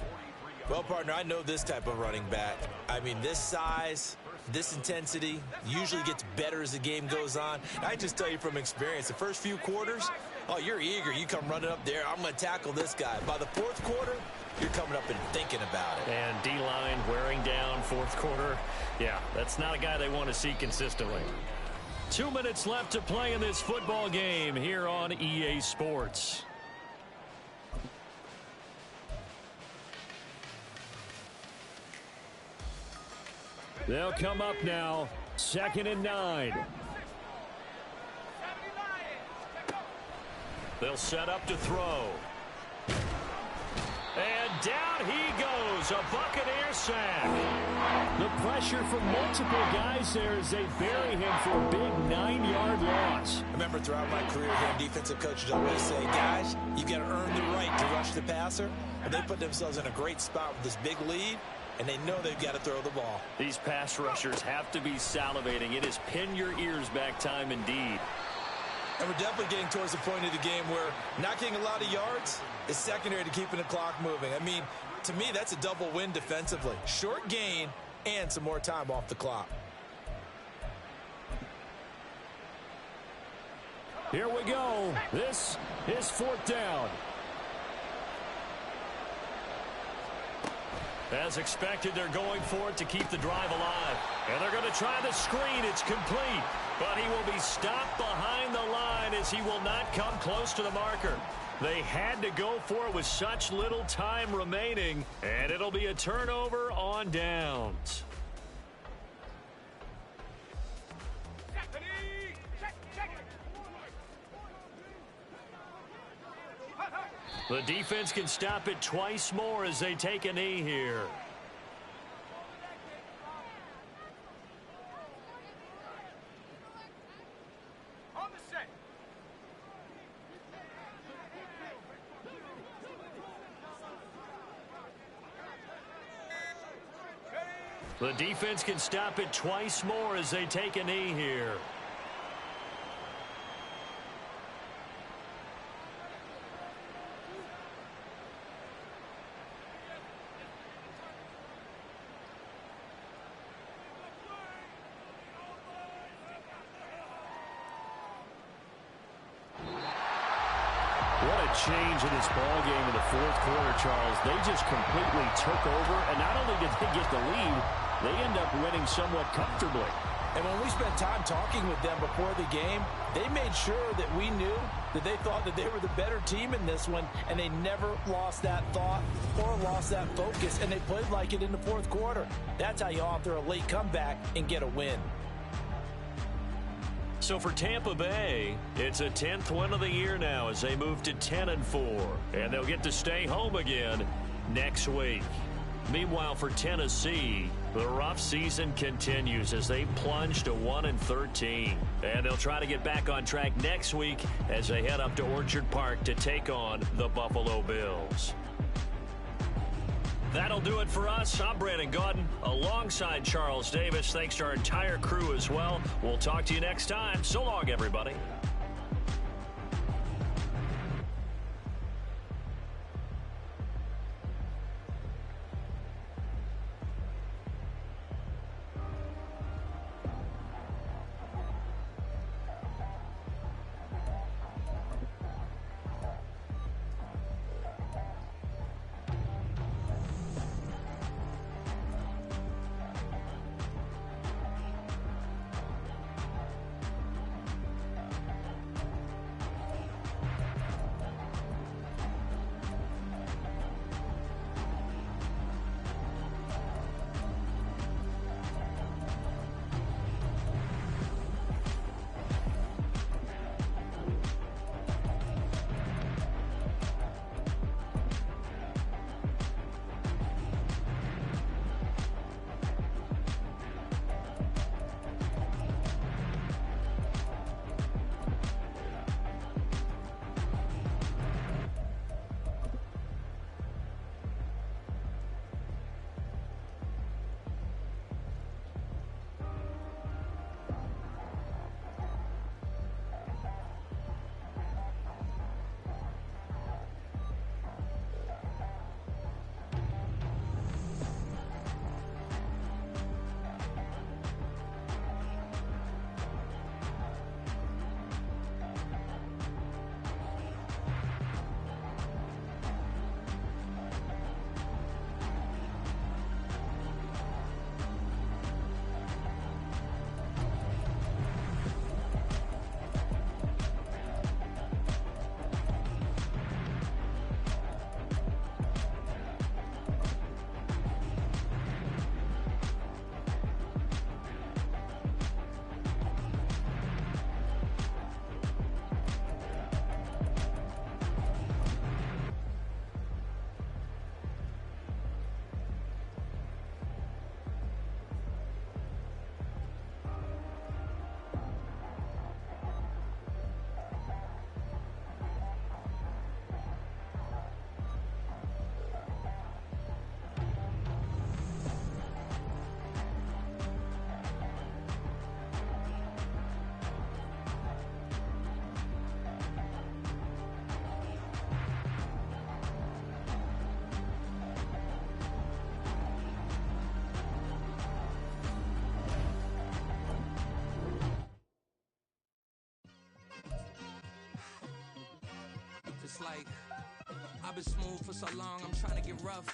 Well, partner, I know this type of running back. I mean, this size, this intensity usually gets better as the game goes on. I just tell you from experience, the first few quarters, oh, you're eager. You come running up there. I'm going to tackle this guy. By the fourth quarter, you're coming up and thinking about it.
And D-line wearing down fourth quarter. Yeah, that's not a guy they want to see consistently. 2 minutes left to play in this football game here on EA Sports. They'll come up now, 2nd and 9. They'll set up to throw. And down he goes, a Buccaneer sack. The pressure from multiple guys there as they bury him for a big 9-yard loss.
I remember throughout my career here, defensive coaches always say, guys, you got to earn the right to rush the passer. And they put themselves in a great spot with this big lead, and they know they've got to throw the ball.
These pass rushers have to be salivating. It is pin your ears back time indeed.
And we're definitely getting towards the point of the game where not getting a lot of yards is secondary to keeping the clock moving. I mean, to me, that's a double win defensively. Short gain and some more time off the clock.
Here we go. This is 4th down. As expected, they're going for it to keep the drive alive. And they're going to try the screen. It's complete. But he will be stopped behind the line as he will not come close to the marker. They had to go for it with such little time remaining. And it'll be a turnover on downs. The defense can stop it twice more as they take a knee here. The defense can stop it twice more as they take a knee here. What a change in this ball game in the fourth quarter, Charles. They just completely took over, and not only did they get the lead, they end up winning somewhat comfortably.
And when we spent time talking with them before the game, they made sure that we knew that they thought that they were the better team in this one, and they never lost that thought or lost that focus, and they played like it in the fourth quarter. That's how you author a late comeback and get a win.
So for Tampa Bay, it's a 10th win of the year now as they move to 10-4, and they'll get to stay home again next week. Meanwhile, for Tennessee, the rough season continues as they plunge to 1-13. And they'll try to get back on track next week as they head up to Orchard Park to take on the Buffalo Bills. That'll do it for us. I'm Brandon Gaudin alongside Charles Davis. Thanks to our entire crew as well. We'll talk to you next time. So long, everybody.
It's like, I've been smooth for so long, I'm trying to get rough.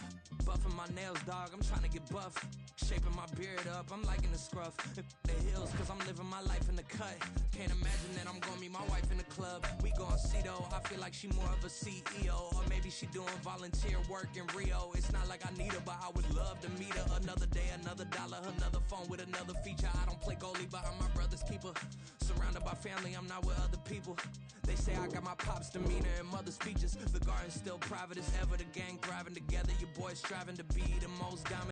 Buffing my nails, dog, I'm trying to get buff. Shaping my beard up, I'm liking the scruff. The hills, cause I'm living my life in the cut. Can't imagine that I'm gonna meet my wife in the club. We gon' see though, I feel like she more of a CEO. Or maybe she doing volunteer work in Rio. It's not like I need her, but I would love to meet her. Another day, another dollar, another phone with another feature. I don't play goalie, but I'm my brother's keeper. Surrounded by family, I'm not with other people. They say I got my pop's demeanor and mother's features. The garden's still private as ever, the gang thriving together. Your boys striving to be the most dominant.